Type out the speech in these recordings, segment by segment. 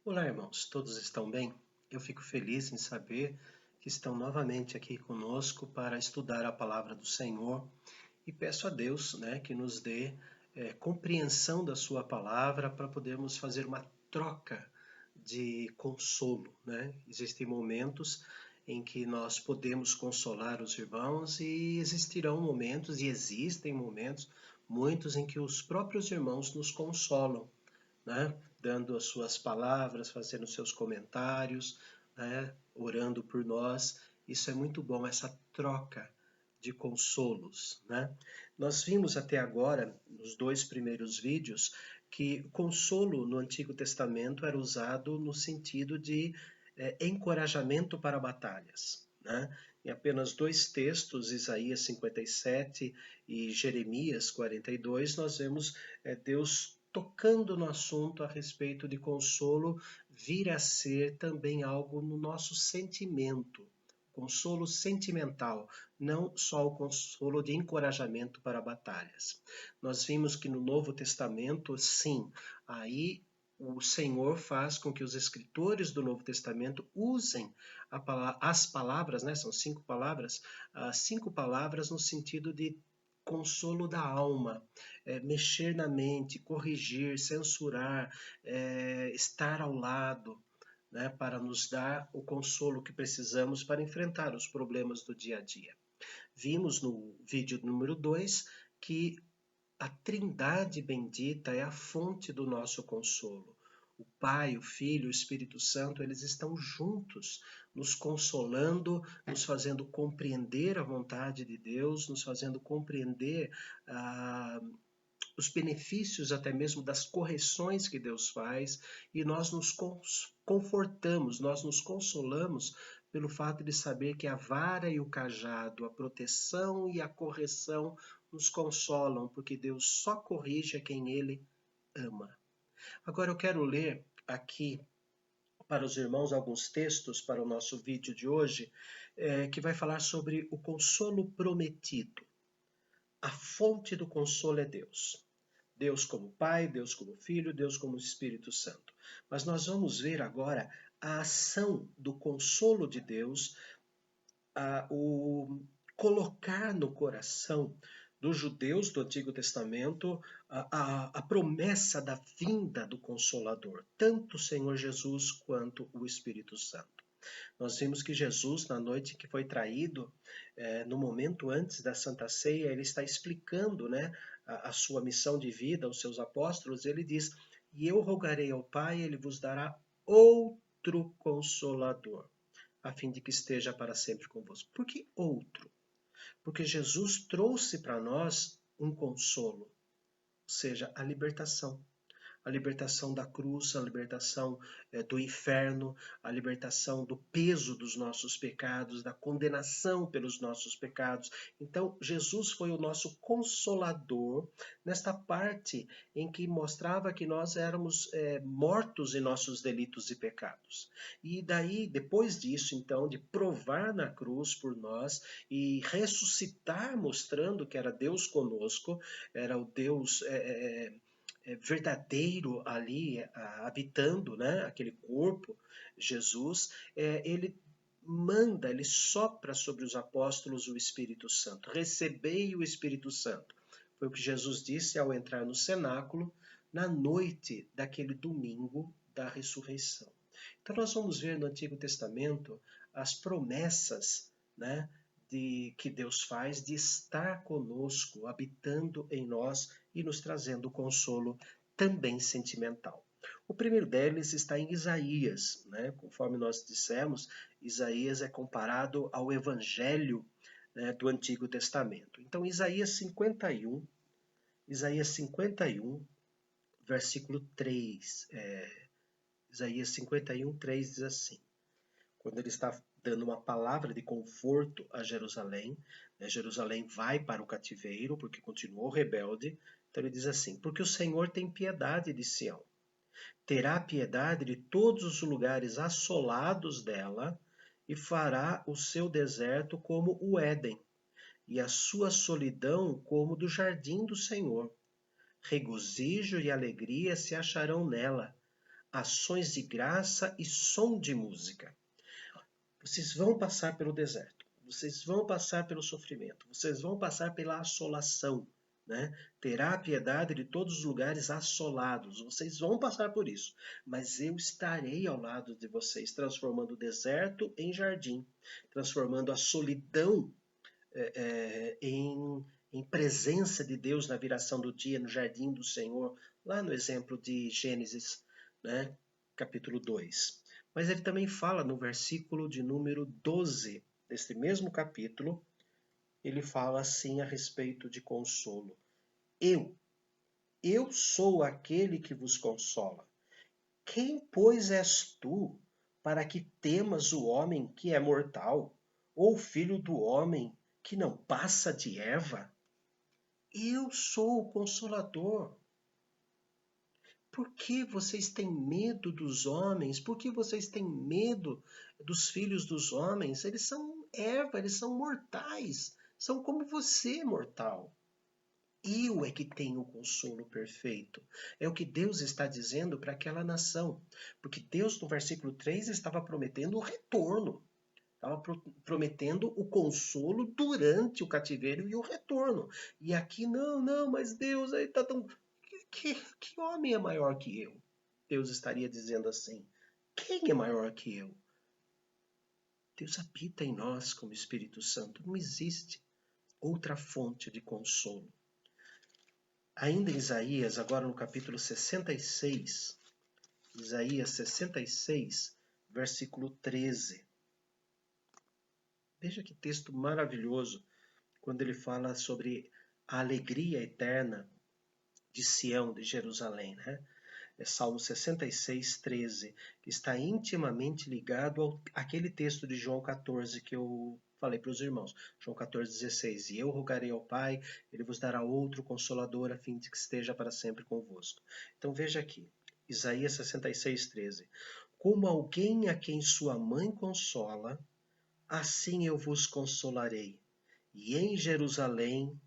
Olá, irmãos, todos estão bem? Eu fico feliz em saber que estão novamente aqui conosco para estudar a palavra do Senhor e peço a Deus, que nos dê compreensão da sua palavra para podermos fazer uma troca de consolo, Existem momentos em que nós podemos consolar os irmãos e existirão momentos, e existem momentos, muitos em que os próprios irmãos nos consolam, dando as suas palavras, fazendo seus comentários, orando por nós. Isso é muito bom, essa troca de consolos. Nós vimos até agora, nos dois primeiros vídeos, que consolo no Antigo Testamento era usado no sentido de encorajamento para batalhas. Em apenas dois textos, Isaías 57 e Jeremias 42, nós vemos Deus tocando no assunto a respeito de consolo vir a ser também algo no nosso sentimento, consolo sentimental, não só o consolo de encorajamento para batalhas. Nós vimos que no Novo Testamento, sim, aí o Senhor faz com que os escritores do Novo Testamento usem as palavras, são cinco palavras no sentido de consolo da alma, mexer na mente, corrigir, censurar, estar ao lado, para nos dar o consolo que precisamos para enfrentar os problemas do dia a dia. Vimos no vídeo número 2 que a Trindade bendita é a fonte do nosso consolo. O Pai, o Filho, o Espírito Santo, eles estão juntos, nos consolando, nos fazendo compreender a vontade de Deus, nos fazendo compreender os benefícios até mesmo das correções que Deus faz, e nós nos confortamos, nós nos consolamos pelo fato de saber que a vara e o cajado, a proteção e a correção nos consolam, porque Deus só corrige a quem Ele ama. Agora eu quero ler aqui para os irmãos alguns textos para o nosso vídeo de hoje, que vai falar sobre o consolo prometido. A fonte do consolo é Deus. Deus como Pai, Deus como Filho, Deus como Espírito Santo. Mas nós vamos ver agora a ação do consolo de Deus, o colocar no coração dos judeus do Antigo Testamento a promessa da vinda do Consolador, tanto o Senhor Jesus quanto o Espírito Santo. Nós vimos que Jesus, na noite que foi traído, no momento antes da Santa Ceia, ele está explicando a sua missão de vida aos seus apóstolos. Ele diz: "E eu rogarei ao Pai, ele vos dará outro Consolador, a fim de que esteja para sempre convosco." Por que outro? Porque Jesus trouxe para nós um consolo, ou seja, a libertação da cruz, a libertação do inferno, a libertação do peso dos nossos pecados, da condenação pelos nossos pecados. Então, Jesus foi o nosso consolador nesta parte em que mostrava que nós éramos mortos em nossos delitos e pecados. E daí, depois disso, então, de provar na cruz por nós e ressuscitar, mostrando que era Deus conosco, era o Deus verdadeiro ali, habitando aquele corpo, Jesus, ele manda, ele sopra sobre os apóstolos o Espírito Santo. Recebei o Espírito Santo. Foi o que Jesus disse ao entrar no cenáculo na noite daquele domingo da ressurreição. Então nós vamos ver no Antigo Testamento as promessas, que Deus faz de estar conosco, habitando em nós e nos trazendo consolo também sentimental. O primeiro deles está em Isaías, Conforme nós dissemos, Isaías é comparado ao Evangelho do Antigo Testamento. Então, Isaías 51, versículo 3. Isaías 51, 3 diz assim: quando ele está dando uma palavra de conforto a Jerusalém, Jerusalém vai para o cativeiro porque continuou rebelde. Então ele diz assim: porque o Senhor tem piedade de Sião, terá piedade de todos os lugares assolados dela e fará o seu deserto como o Éden e a sua solidão como do jardim do Senhor. Regozijo e alegria se acharão nela, ações de graça e som de música. Vocês vão passar pelo deserto, vocês vão passar pelo sofrimento, vocês vão passar pela assolação, né? Terá piedade de todos os lugares assolados, vocês vão passar por isso, mas eu estarei ao lado de vocês, transformando o deserto em jardim, transformando a solidão em presença de Deus na viração do dia, no jardim do Senhor, lá no exemplo de Gênesis, né? Capítulo 2. Mas ele também fala no versículo de número 12 deste mesmo capítulo, ele fala assim a respeito de consolo. Eu sou aquele que vos consola. Quem, pois, és tu, para que temas o homem que é mortal, ou o filho do homem que não passa de erva? Eu sou o Consolador. Por que vocês têm medo dos homens? Por que vocês têm medo dos filhos dos homens? Eles são erva, eles são mortais. São como você, mortal. Eu é que tenho o consolo perfeito. É o que Deus está dizendo para aquela nação. Porque Deus, no versículo 3, estava prometendo o retorno. Estava prometendo o consolo durante o cativeiro e o retorno. E aqui, não, mas Deus aí está tão... Que homem é maior que eu? Deus estaria dizendo assim. Quem é maior que eu? Deus habita em nós como Espírito Santo. Não existe outra fonte de consolo. Ainda em Isaías, agora no capítulo 66, Isaías 66, versículo 13. Veja que texto maravilhoso, quando ele fala sobre a alegria eterna de Sião, de Jerusalém, né? É Salmo 66, 13, que está intimamente ligado àquele texto de João 14 que eu falei para os irmãos. João 14, 16. E eu rogarei ao Pai, ele vos dará outro consolador, a fim de que esteja para sempre convosco. Então veja aqui, Isaías 66, 13. Como alguém a quem sua mãe consola, assim eu vos consolarei. E em Jerusalém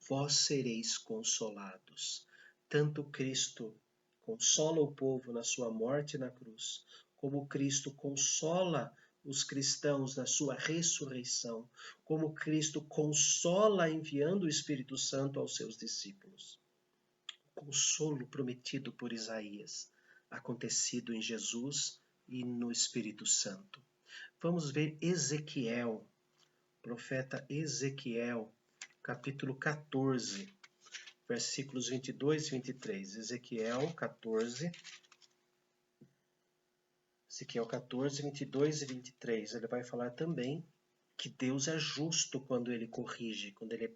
vós sereis consolados. Tanto Cristo consola o povo na sua morte na cruz, como Cristo consola os cristãos na sua ressurreição, como Cristo consola enviando o Espírito Santo aos seus discípulos. O consolo prometido por Isaías, acontecido em Jesus e no Espírito Santo. Vamos ver Ezequiel, profeta Ezequiel, capítulo 14, versículos 22 e 23. Ezequiel 14, 22 e 23. Ele vai falar também que Deus é justo quando ele corrige, quando ele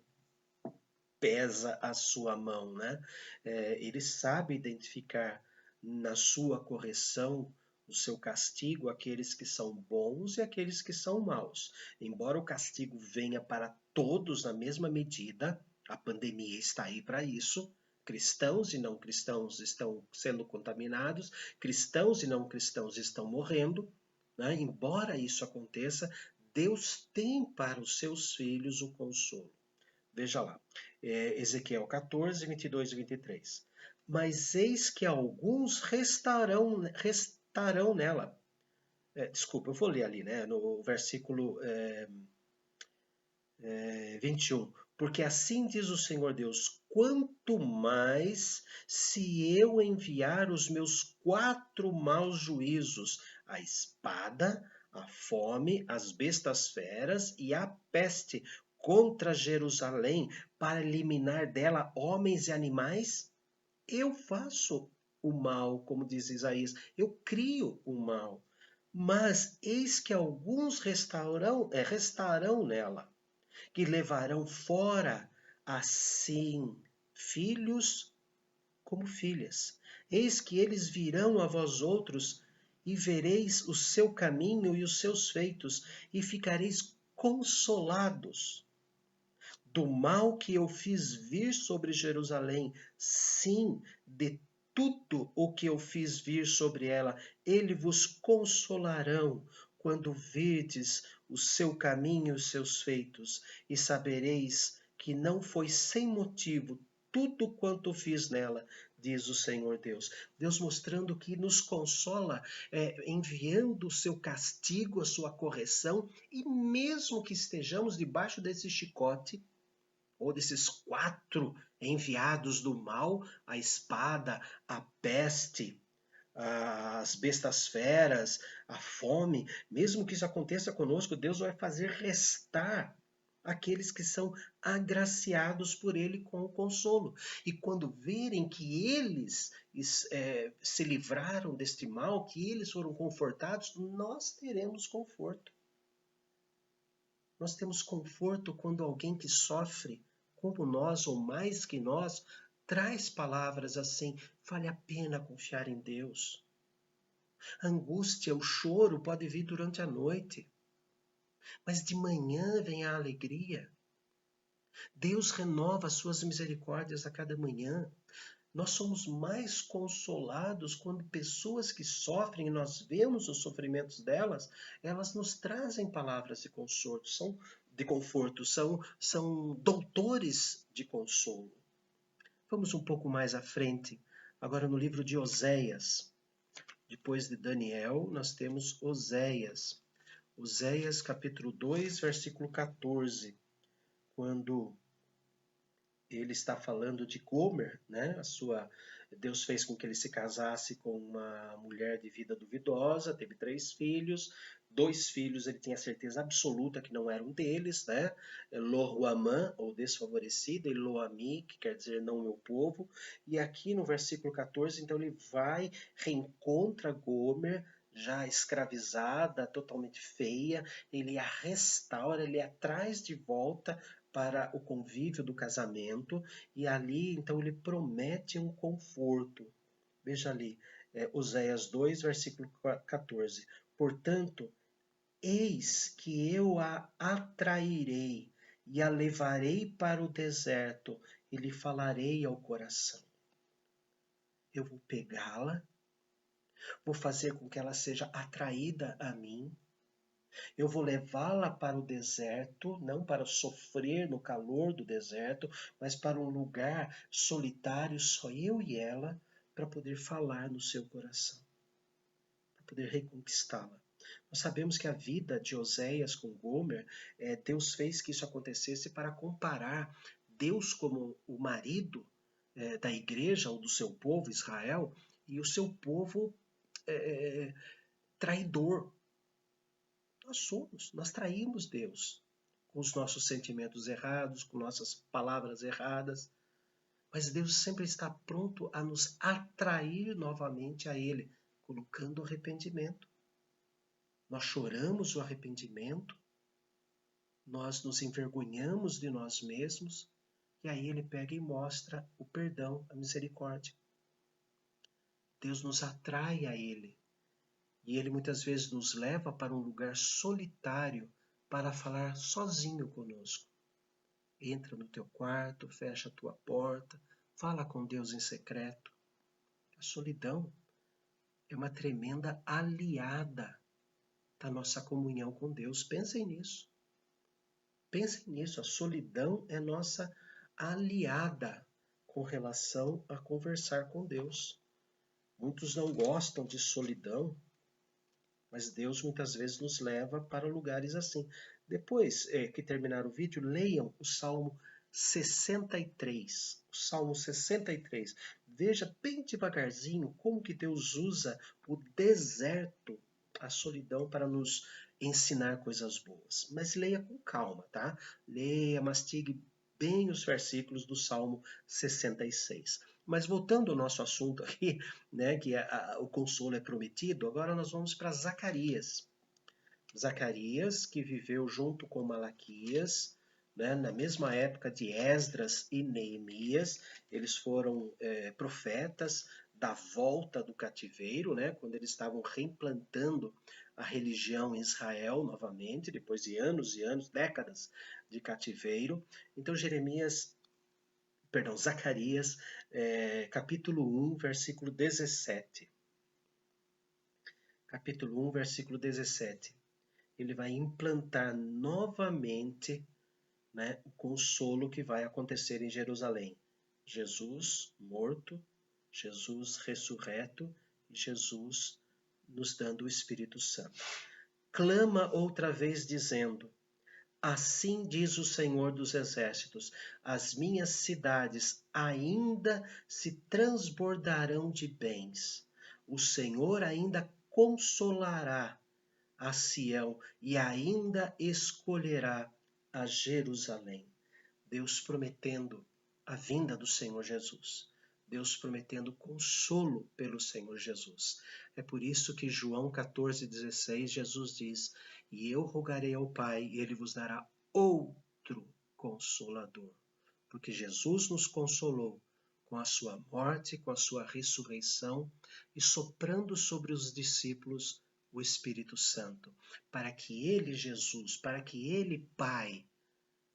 pesa a sua mão, né? Ele sabe identificar na sua correção o seu castigo aqueles que são bons e aqueles que são maus. Embora o castigo venha para todos na mesma medida, a pandemia está aí para isso. Cristãos e não cristãos estão sendo contaminados, cristãos e não cristãos estão morrendo, né? Embora isso aconteça, Deus tem para os seus filhos o consolo. Veja lá, Ezequiel 14, 22 e 23. Mas eis que alguns restarão nela. Desculpa, eu vou ler ali, né, no versículo 21. Porque assim diz o Senhor Deus, quanto mais se eu enviar os meus 4 maus juízos, a espada, a fome, as bestas feras e a peste contra Jerusalém, para eliminar dela homens e animais, eu faço o mal, como diz Isaías, eu crio o mal. Mas eis que alguns restarão nela, que levarão fora assim filhos como filhas. Eis que eles virão a vós outros, e vereis o seu caminho e os seus feitos, e ficareis consolados do mal que eu fiz vir sobre Jerusalém, sim, de tudo o que eu fiz vir sobre ela, ele vos consolarão quando virdes o seu caminho e os seus feitos, e sabereis que não foi sem motivo tudo quanto fiz nela, diz o Senhor Deus. Deus mostrando que nos consola, enviando o seu castigo, a sua correção, e mesmo que estejamos debaixo desse chicote, ou desses 4 enviados do mal, a espada, a peste, as bestas feras, a fome, mesmo que isso aconteça conosco, Deus vai fazer restar aqueles que são agraciados por Ele com o consolo. E quando verem que eles se livraram deste mal, que eles foram confortados, nós teremos conforto. Nós temos conforto quando alguém que sofre como nós ou mais que nós traz palavras assim: vale a pena confiar em Deus. A angústia, o choro pode vir durante a noite, mas de manhã vem a alegria. Deus renova as suas misericórdias a cada manhã. Nós somos mais consolados quando pessoas que sofrem, e nós vemos os sofrimentos delas, elas nos trazem palavras de conforto, são doutores de consolo. Vamos um pouco mais à frente, agora no livro de Oséias. Depois de Daniel, nós temos Oséias. Oséias capítulo 2, versículo 14, quando ele está falando de Gomer, né? Deus fez com que ele se casasse com uma mulher de vida duvidosa, teve 3 filhos, 2 filhos ele tinha certeza absoluta que não eram deles, né? Lo-Ruamã, ou desfavorecida, e Lo-Ami, que quer dizer não meu povo. E aqui no versículo 14, então ele vai, reencontra Gomer, já escravizada, totalmente feia, ele a restaura, ele a traz de volta para o convívio do casamento, e ali então ele promete um conforto. Veja ali, Oséias 2, versículo 14. Portanto, eis que eu a atrairei e a levarei para o deserto e lhe falarei ao coração. Eu vou pegá-la, vou fazer com que ela seja atraída a mim, eu vou levá-la para o deserto, não para sofrer no calor do deserto, mas para um lugar solitário, só eu e ela, para poder falar no seu coração, para poder reconquistá-la. Nós sabemos que a vida de Oséias com Gomer, Deus fez que isso acontecesse para comparar Deus como o marido da igreja ou do seu povo, Israel, e o seu povo traidor. Nós traímos Deus com os nossos sentimentos errados, com nossas palavras erradas, mas Deus sempre está pronto a nos atrair novamente a Ele, colocando arrependimento. Nós choramos o arrependimento, nós nos envergonhamos de nós mesmos, e aí Ele pega e mostra o perdão, a misericórdia. Deus nos atrai a Ele. E Ele muitas vezes nos leva para um lugar solitário para falar sozinho conosco. Entra no teu quarto, fecha a tua porta, fala com Deus em secreto. A solidão é uma tremenda aliada da nossa comunhão com Deus. Pensem nisso. Pensem nisso. A solidão é nossa aliada com relação a conversar com Deus. Muitos não gostam de solidão, mas Deus muitas vezes nos leva para lugares assim. Depois que terminar o vídeo, leiam o Salmo 63. O Salmo 63. Veja bem devagarzinho como que Deus usa o deserto, a solidão, para nos ensinar coisas boas. Mas leia com calma, tá? Leia, mastigue bem os versículos do Salmo 66. Mas voltando ao nosso assunto aqui, né, que o consolo é prometido, agora nós vamos para Zacarias. Zacarias, que viveu junto com Malaquias, né, na mesma época de Esdras e Neemias, eles foram profetas da volta do cativeiro, né, quando eles estavam reimplantando a religião em Israel novamente, depois de anos e anos, décadas de cativeiro. Então Zacarias, capítulo 1, versículo 17. Capítulo 1, versículo 17. Ele vai implantar novamente, o consolo que vai acontecer em Jerusalém. Jesus morto, Jesus ressurreto e Jesus nos dando o Espírito Santo. Clama outra vez dizendo: assim diz o Senhor dos Exércitos, as minhas cidades ainda se transbordarão de bens. O Senhor ainda consolará a Sião e ainda escolherá a Jerusalém. Deus prometendo a vinda do Senhor Jesus. Deus prometendo consolo pelo Senhor Jesus. É por isso que João 14,16, Jesus diz: e eu rogarei ao Pai, e Ele vos dará outro Consolador. Porque Jesus nos consolou com a sua morte, com a sua ressurreição, e soprando sobre os discípulos o Espírito Santo, para que Ele, Jesus, para que Ele, Pai,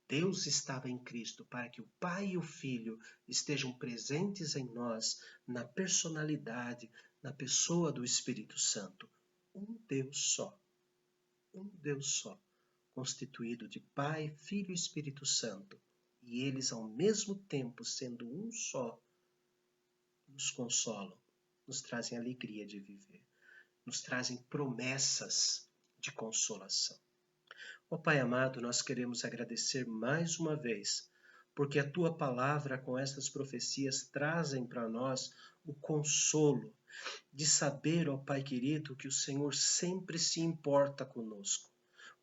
Deus estava em Cristo, para que o Pai e o Filho estejam presentes em nós, na personalidade, na pessoa do Espírito Santo. Um Deus só, constituído de Pai, Filho e Espírito Santo. E eles, ao mesmo tempo, sendo um só, nos consolam, nos trazem alegria de viver, nos trazem promessas de consolação. Ó Pai amado, nós queremos agradecer mais uma vez, porque a Tua palavra com estas profecias trazem para nós o consolo de saber, ó Pai querido, que o Senhor sempre se importa conosco.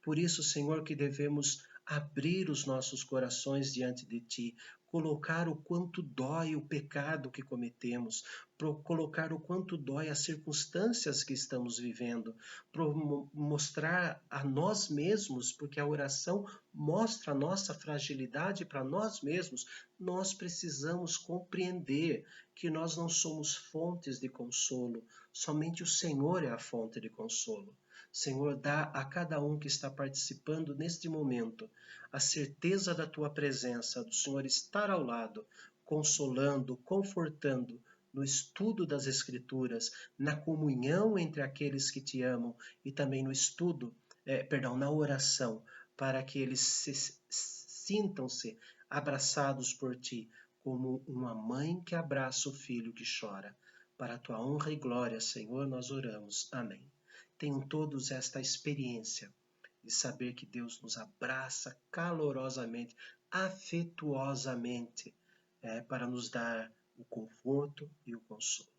Por isso, Senhor, que devemos abrir os nossos corações diante de Ti, colocar o quanto dói o pecado que cometemos, colocar o quanto dói as circunstâncias que estamos vivendo, mostrar a nós mesmos, porque a oração mostra a nossa fragilidade para nós mesmos. Nós precisamos compreender que nós não somos fontes de consolo, somente o Senhor é a fonte de consolo. Senhor, dá a cada um que está participando neste momento a certeza da Tua presença, do Senhor estar ao lado, consolando, confortando, no estudo das Escrituras, na comunhão entre aqueles que Te amam e também no estudo, na oração, para que eles sintam-se abraçados por Ti, como uma mãe que abraça o filho que chora. Para a Tua honra e glória, Senhor, nós oramos. Amém. Tenham todos esta experiência de saber que Deus nos abraça calorosamente, afetuosamente, para nos dar o conforto e o consolo.